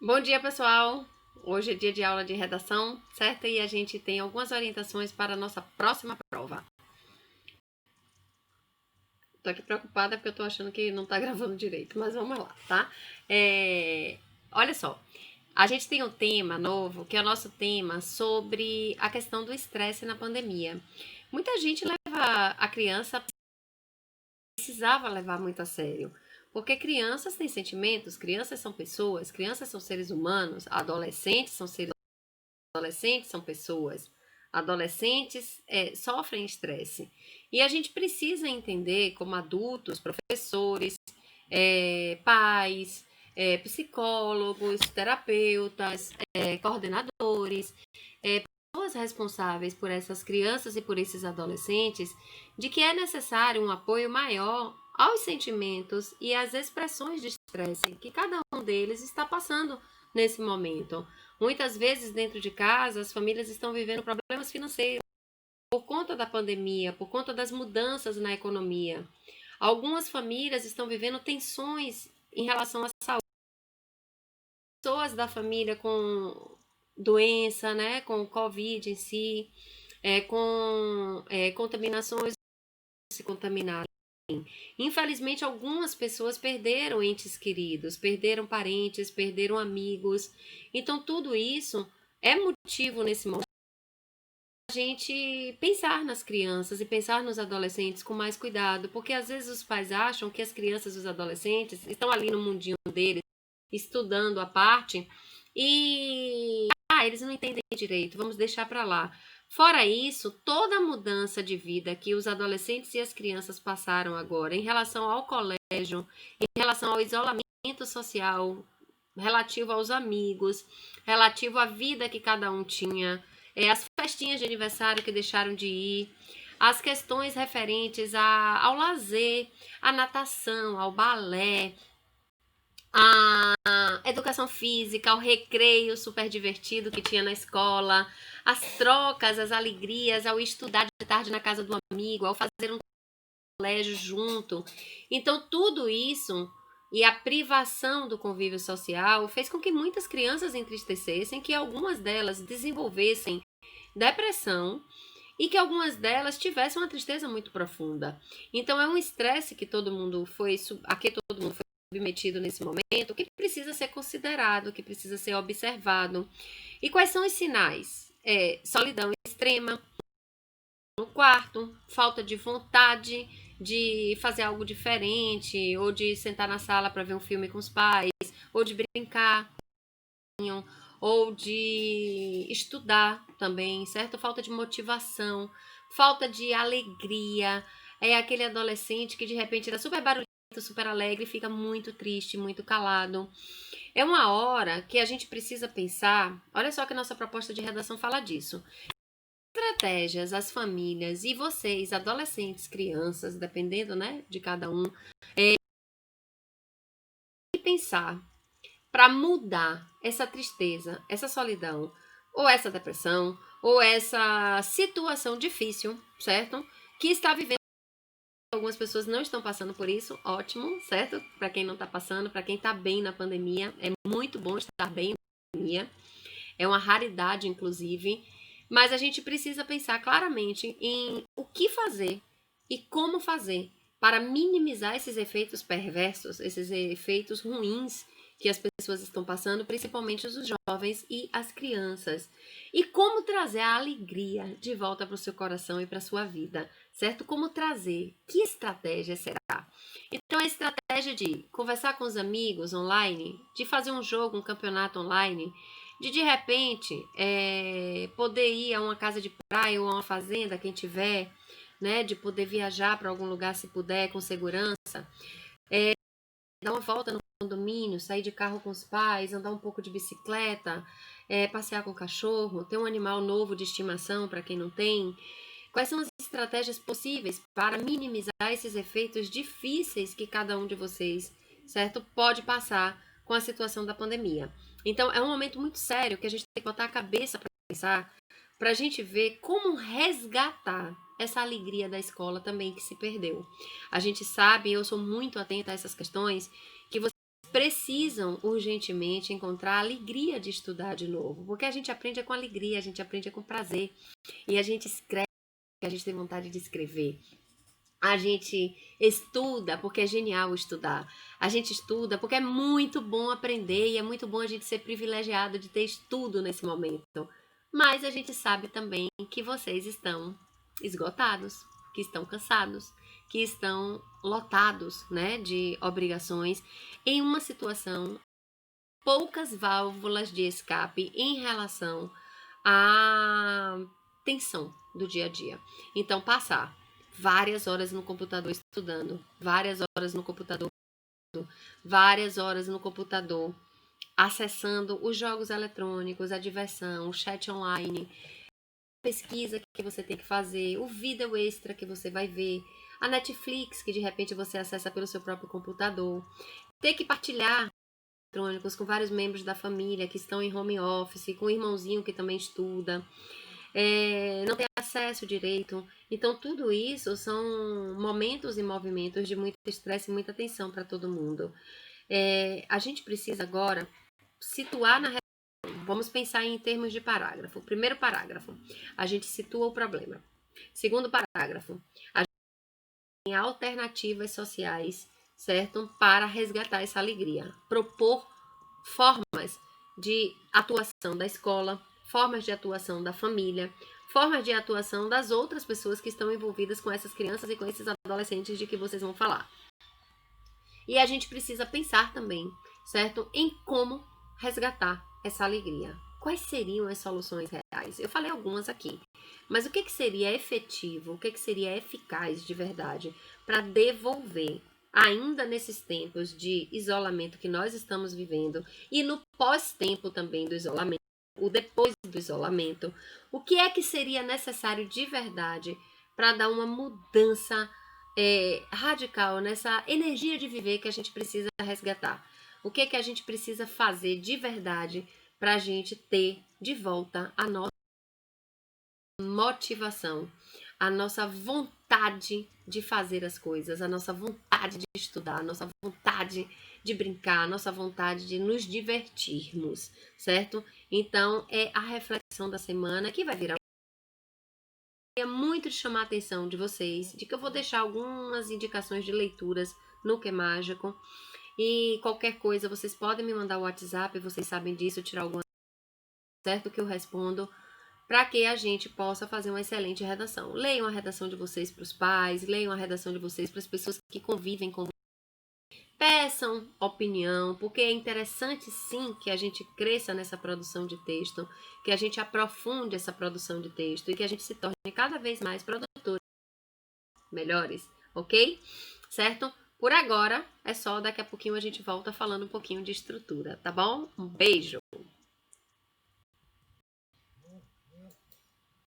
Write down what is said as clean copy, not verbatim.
Bom dia, pessoal! Hoje é dia de aula de redação, certo? E a gente tem algumas orientações para a nossa próxima prova. Tô aqui preocupada porque eu tô achando que não tá gravando direito, mas vamos lá, tá? Olha só, a gente tem um tema novo, que é o nosso tema sobre a questão do estresse na pandemia. Muita gente leva a criança, precisava levar muito a sério. Porque crianças têm sentimentos, crianças são pessoas, crianças são seres humanos, adolescentes são pessoas. Adolescentes sofrem estresse. E a gente precisa entender, como adultos, professores, pais, psicólogos, terapeutas, coordenadores, pessoas responsáveis por essas crianças e por esses adolescentes, de que é necessário um apoio maior aos sentimentos e às expressões de estresse que cada um deles está passando nesse momento. Muitas vezes, dentro de casa, as famílias estão vivendo problemas financeiros por conta da pandemia, por conta das mudanças na economia. Algumas famílias estão vivendo tensões em relação à saúde. Pessoas da família com doença, né, com Covid em si, com contaminações, se contaminaram. Infelizmente, algumas pessoas perderam entes queridos, perderam parentes, perderam amigos. Então, tudo isso é motivo nesse momento a gente pensar nas crianças e pensar nos adolescentes com mais cuidado, porque às vezes os pais acham que as crianças e os adolescentes estão ali no mundinho deles, estudando a parte, e eles não entendem direito, vamos deixar para lá. Fora isso, toda a mudança de vida que os adolescentes e as crianças passaram agora em relação ao colégio, em relação ao isolamento social, relativo aos amigos, relativo à vida que cada um tinha, as festinhas de aniversário que deixaram de ir, as questões referentes ao lazer, à natação, ao balé, à educação física, ao recreio super divertido que tinha na escola, as trocas, as alegrias, ao estudar de tarde na casa do amigo, ao fazer um colégio junto. Então, tudo isso e a privação do convívio social fez com que muitas crianças entristecessem, que algumas delas desenvolvessem depressão e que algumas delas tivessem uma tristeza muito profunda. Então é um estresse que todo mundo foi a que todo mundo foi submetido nesse momento, que precisa ser considerado, que precisa ser observado. E quais são os sinais? Solidão extrema no quarto, falta de vontade de fazer algo diferente, ou de sentar na sala para ver um filme com os pais, ou de brincar, ou de estudar também, certo? Falta de motivação, falta de alegria. É aquele adolescente que de repente era super barulhento, super alegre e fica muito triste, muito calado. É uma hora que a gente precisa pensar. Olha só que a nossa proposta de redação fala disso. Estratégias, as famílias e vocês, adolescentes, crianças, dependendo, né, de cada um, e pensar para mudar essa tristeza, essa solidão, ou essa depressão, ou essa situação difícil, certo? Que está vivendo. Algumas pessoas não estão passando por isso, ótimo, certo? Para quem não está passando, para quem está bem na pandemia, é muito bom estar bem na pandemia. É uma raridade, inclusive. Mas a gente precisa pensar claramente em o que fazer e como fazer para minimizar esses efeitos perversos, esses efeitos ruins que as pessoas estão passando, principalmente os jovens e as crianças. E como trazer a alegria de volta para o seu coração e para a sua vida, certo? Como trazer? Que estratégia será? Então, a estratégia de conversar com os amigos online, de fazer um jogo, um campeonato online, de repente poder ir a uma casa de praia ou a uma fazenda, quem tiver, né, de poder viajar para algum lugar se puder, com segurança, dar uma volta no condomínio, sair de carro com os pais, andar um pouco de bicicleta, passear com o cachorro, ter um animal novo de estimação para quem não tem. Quais são as estratégias possíveis para minimizar esses efeitos difíceis que cada um de vocês, certo, pode passar com a situação da pandemia? Então, é um momento muito sério que a gente tem que botar a cabeça para pensar, para a gente ver como resgatar essa alegria da escola também que se perdeu. A gente sabe, eu sou muito atenta a essas questões, que vocês precisam urgentemente encontrar a alegria de estudar de novo, porque a gente aprende com alegria, a gente aprende com prazer, e a gente escreve porque a gente tem vontade de escrever. A gente estuda porque é genial estudar. A gente estuda porque é muito bom aprender e é muito bom a gente ser privilegiado de ter estudo nesse momento. Mas a gente sabe também que vocês estão esgotados, que estão cansados, que estão lotados, né, de obrigações em uma situação poucas válvulas de escape em relação à tensão do dia a dia. Então, passar várias horas no computador estudando, várias horas no computador, várias horas no computador, acessando os jogos eletrônicos, a diversão, o chat online, a pesquisa que você tem que fazer, o vídeo extra que você vai ver, a Netflix que de repente você acessa pelo seu próprio computador, ter que partilhar eletrônicos com vários membros da família que estão em home office, com o irmãozinho que também estuda, não tem acesso direito. Então, tudo isso são momentos e movimentos de muito estresse e muita tensão para todo mundo. A gente precisa agora situar na relação. Vamos pensar em termos de parágrafo. Primeiro parágrafo, a gente situa o problema. Segundo parágrafo, a gente tem alternativas sociais, certo? Para resgatar essa alegria. Propor formas de atuação da escola, formas de atuação da família, formas de atuação das outras pessoas que estão envolvidas com essas crianças e com esses adolescentes de que vocês vão falar. E a gente precisa pensar também, certo? Em como resgatar essa alegria. Quais seriam as soluções reais? Eu falei algumas aqui, mas o que seria efetivo, o que seria eficaz de verdade para devolver, ainda nesses tempos de isolamento que nós estamos vivendo e no pós-tempo também do isolamento, o depois do isolamento, o que é que seria necessário de verdade para dar uma mudança radical nessa energia de viver que a gente precisa resgatar? O que é que a gente precisa fazer de verdade para a gente ter de volta a nossa motivação, a nossa vontade de fazer as coisas, a nossa vontade de estudar, a nossa vontade de brincar, a nossa vontade de nos divertirmos, certo? Então, é a reflexão da semana que vai virar muito de chamar a atenção de vocês, de que eu vou deixar algumas indicações de leituras no Que Mágico. E qualquer coisa, vocês podem me mandar o WhatsApp, vocês sabem disso, tirar alguma certo que eu respondo, para que a gente possa fazer uma excelente redação. Leiam a redação de vocês para os pais, leiam a redação de vocês para as pessoas que convivem com vocês. Peçam opinião, porque é interessante sim que a gente cresça nessa produção de texto, que a gente aprofunde essa produção de texto e que a gente se torne cada vez mais produtores melhores, ok? Certo? Por agora é só, daqui a pouquinho a gente volta falando um pouquinho de estrutura, tá bom? Um beijo!